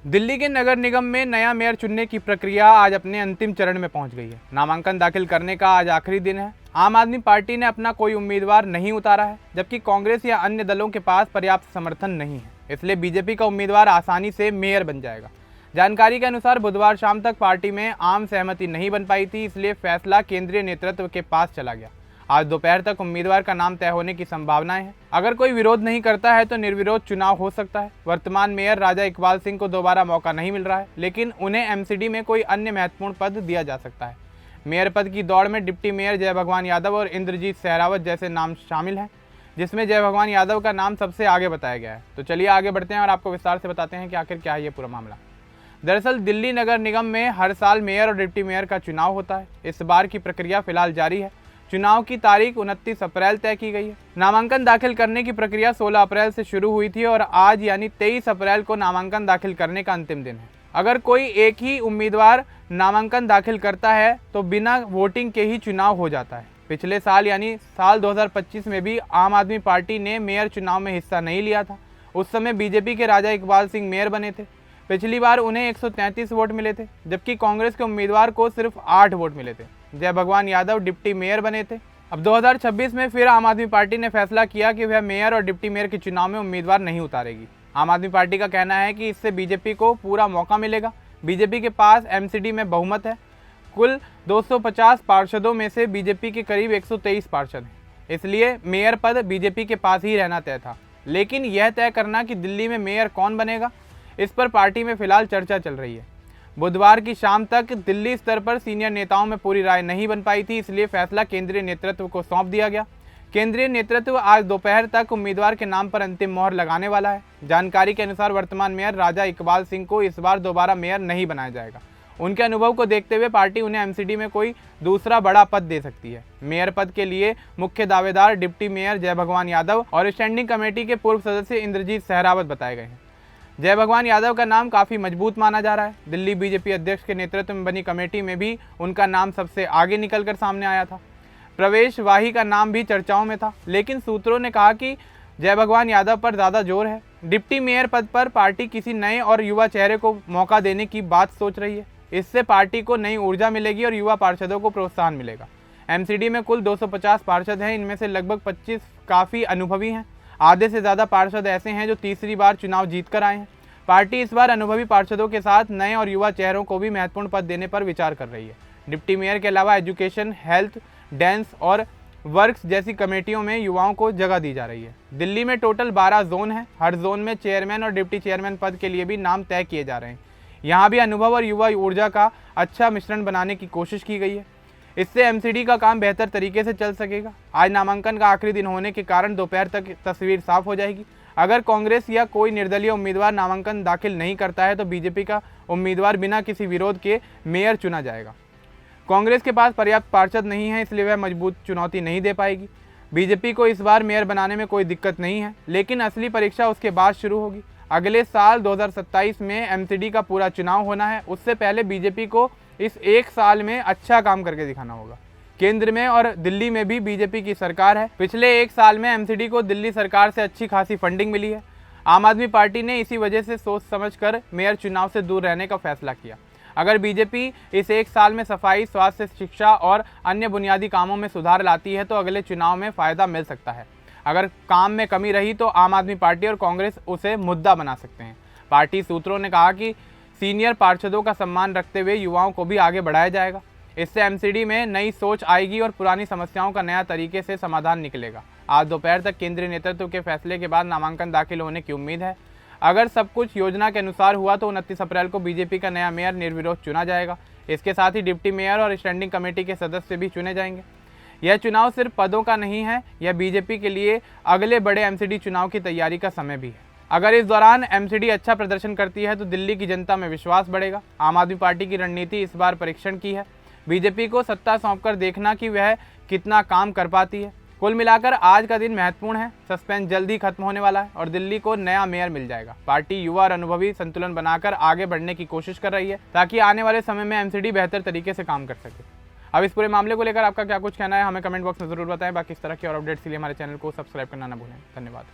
दिल्ली के नगर निगम में नया मेयर चुनने की प्रक्रिया आज अपने अंतिम चरण में पहुंच गई है। नामांकन दाखिल करने का आज आखिरी दिन है। आम आदमी पार्टी ने अपना कोई उम्मीदवार नहीं उतारा है, जबकि कांग्रेस या अन्य दलों के पास पर्याप्त समर्थन नहीं है। इसलिए बीजेपी का उम्मीदवार आसानी से मेयर बन जाएगा। जानकारी के अनुसार बुधवार शाम तक पार्टी में आम सहमति नहीं बन पाई थी, इसलिए फैसला केंद्रीय नेतृत्व के पास चला गया। आज दोपहर तक उम्मीदवार का नाम तय होने की संभावनाएं हैं। अगर कोई विरोध नहीं करता है तो निर्विरोध चुनाव हो सकता है। वर्तमान मेयर राजा इकबाल सिंह को दोबारा मौका नहीं मिल रहा है, लेकिन उन्हें एमसीडी में कोई अन्य महत्वपूर्ण पद दिया जा सकता है। मेयर पद की दौड़ में डिप्टी मेयर जय भगवान यादव और इंद्रजीत सहरावत जैसे नाम शामिल हैं, जिसमें जय भगवान यादव का नाम सबसे आगे बताया गया है। तो चलिए आगे बढ़ते हैं और आपको विस्तार से बताते हैं कि आखिर क्या है ये पूरा मामला। दरअसल दिल्ली नगर निगम में हर साल मेयर और डिप्टी मेयर का चुनाव होता है। इस बार की प्रक्रिया फिलहाल जारी है। चुनाव की तारीख 29 अप्रैल तय की गई है। नामांकन दाखिल करने की प्रक्रिया 16 अप्रैल से शुरू हुई थी और आज यानी 23 अप्रैल को नामांकन दाखिल करने का अंतिम दिन है। अगर कोई एक ही उम्मीदवार नामांकन दाखिल करता है तो बिना वोटिंग के ही चुनाव हो जाता है। पिछले साल यानी साल 2025 में भी आम आदमी पार्टी ने मेयर चुनाव में हिस्सा नहीं लिया था। उस समय बीजेपी के राजा इकबाल सिंह मेयर बने थे। पिछली बार उन्हें 133 वोट मिले थे, जबकि कांग्रेस के उम्मीदवार को सिर्फ 8 वोट मिले थे। जय भगवान यादव डिप्टी मेयर बने थे। अब 2026 में फिर आम आदमी पार्टी ने फैसला किया कि वह मेयर और डिप्टी मेयर के चुनाव में उम्मीदवार नहीं उतारेगी। आम आदमी पार्टी का कहना है कि इससे बीजेपी को पूरा मौका मिलेगा। बीजेपी के पास एमसीडी में बहुमत है। कुल 250 पार्षदों में से बीजेपी के करीब 123 पार्षद हैं, इसलिए मेयर पद बीजेपी के पास ही रहना तय था। लेकिन यह तय करना कि दिल्ली में मेयर कौन बनेगा, इस पर पार्टी में फिलहाल चर्चा चल रही है। बुधवार की शाम तक दिल्ली स्तर पर सीनियर नेताओं में पूरी राय नहीं बन पाई थी, इसलिए फैसला केंद्रीय नेतृत्व को सौंप दिया गया। केंद्रीय नेतृत्व आज दोपहर तक उम्मीदवार के नाम पर अंतिम मोहर लगाने वाला है। जानकारी के अनुसार वर्तमान मेयर राजा इकबाल सिंह को इस बार दोबारा मेयर नहीं बनाया जाएगा। उनके अनुभव को देखते हुए पार्टी उन्हें एमसीडी में कोई दूसरा बड़ा पद दे सकती है। मेयर पद के लिए मुख्य दावेदार डिप्टी मेयर जय भगवान यादव और स्टैंडिंग कमेटी के पूर्व सदस्य इंद्रजीत सहरावत बताए गए हैं। जय भगवान यादव का नाम काफ़ी मजबूत माना जा रहा है। दिल्ली बीजेपी अध्यक्ष के नेतृत्व में बनी कमेटी में भी उनका नाम सबसे आगे निकलकर सामने आया था। प्रवेश वाही का नाम भी चर्चाओं में था, लेकिन सूत्रों ने कहा कि जय भगवान यादव पर ज़्यादा जोर है। डिप्टी मेयर पद पर पार्टी किसी नए और युवा चेहरे को मौका देने की बात सोच रही है। इससे पार्टी को नई ऊर्जा मिलेगी और युवा पार्षदों को प्रोत्साहन मिलेगा। एमसीडी में कुल 250 पार्षद हैं, इनमें से लगभग 25 काफ़ी अनुभवी हैं। आधे से ज़्यादा पार्षद ऐसे हैं जो तीसरी बार चुनाव जीत कर आए हैं। पार्टी इस बार अनुभवी पार्षदों के साथ नए और युवा चेहरों को भी महत्वपूर्ण पद देने पर विचार कर रही है। डिप्टी मेयर के अलावा एजुकेशन, हेल्थ, डांस और वर्क्स जैसी कमेटियों में युवाओं को जगह दी जा रही है। दिल्ली में टोटल 12 जोन हैं। हर जोन में चेयरमैन और डिप्टी चेयरमैन पद के लिए भी नाम तय किए जा रहे हैं। यहाँ भी अनुभव और युवा ऊर्जा का अच्छा मिश्रण बनाने की कोशिश की गई है। इससे एमसीडी का काम बेहतर तरीके से चल सकेगा। आज नामांकन का आखिरी दिन होने के कारण दोपहर तक तस्वीर साफ हो जाएगी। अगर कांग्रेस या कोई निर्दलीय उम्मीदवार नामांकन दाखिल नहीं करता है तो बीजेपी का उम्मीदवार बिना किसी विरोध के मेयर चुना जाएगा। कांग्रेस के पास पर्याप्त पार्षद नहीं है, इसलिए वह मजबूत चुनौती नहीं दे पाएगी। बीजेपी को इस बार मेयर बनाने में कोई दिक्कत नहीं है, लेकिन असली परीक्षा उसके बाद शुरू होगी। अगले साल 2027 में एमसीडी का पूरा चुनाव होना है। उससे पहले बीजेपी को इस एक साल में अच्छा काम करके दिखाना होगा। केंद्र में और दिल्ली में भी बीजेपी की सरकार है। पिछले एक साल में एमसीडी को दिल्ली सरकार से अच्छी खासी फंडिंग मिली है। आम आदमी पार्टी ने इसी वजह से सोच समझकर मेयर चुनाव से दूर रहने का फैसला किया। अगर बीजेपी इस एक साल में सफाई, स्वास्थ्य, शिक्षा और अन्य बुनियादी कामों में सुधार लाती है तो अगले चुनाव में फ़ायदा मिल सकता है। अगर काम में कमी रही तो आम आदमी पार्टी और कांग्रेस उसे मुद्दा बना सकते हैं। पार्टी सूत्रों ने कहा कि सीनियर पार्षदों का सम्मान रखते हुए युवाओं को भी आगे बढ़ाया जाएगा। इससे एमसीडी में नई सोच आएगी और पुरानी समस्याओं का नया तरीके से समाधान निकलेगा। आज दोपहर तक केंद्रीय नेतृत्व के फैसले के बाद नामांकन दाखिल होने की उम्मीद है। अगर सब कुछ योजना के अनुसार हुआ तो 29 अप्रैल को बीजेपी का नया मेयर निर्विरोध चुना जाएगा। इसके साथ ही डिप्टी मेयर और स्टैंडिंग कमेटी के सदस्य भी चुने जाएंगे। यह चुनाव सिर्फ पदों का नहीं है, यह बीजेपी के लिए अगले बड़े एमसीडी चुनाव की तैयारी का समय भी है। अगर इस दौरान एमसीडी अच्छा प्रदर्शन करती है तो दिल्ली की जनता में विश्वास बढ़ेगा। आम आदमी पार्टी की रणनीति इस बार परीक्षण की है। बीजेपी को सत्ता सौंपकर देखना कि वह कितना काम कर पाती है। कुल मिलाकर आज का दिन महत्वपूर्ण है। सस्पेंस जल्द ही खत्म होने वाला है और दिल्ली को नया मेयर मिल जाएगा। पार्टी युवा और अनुभवी संतुलन बनाकर आगे बढ़ने की कोशिश कर रही है ताकि आने वाले समय में एमसीडी बेहतर तरीके से काम कर सके। अब इस पूरे मामले को लेकर आपका क्या कुछ कहना है हमें कमेंट बॉक्स में जरूर बताएं। बाकी इस तरह की और अपडेट्स के लिए हमारे चैनल को सब्सक्राइब करना ना भूलें। धन्यवाद।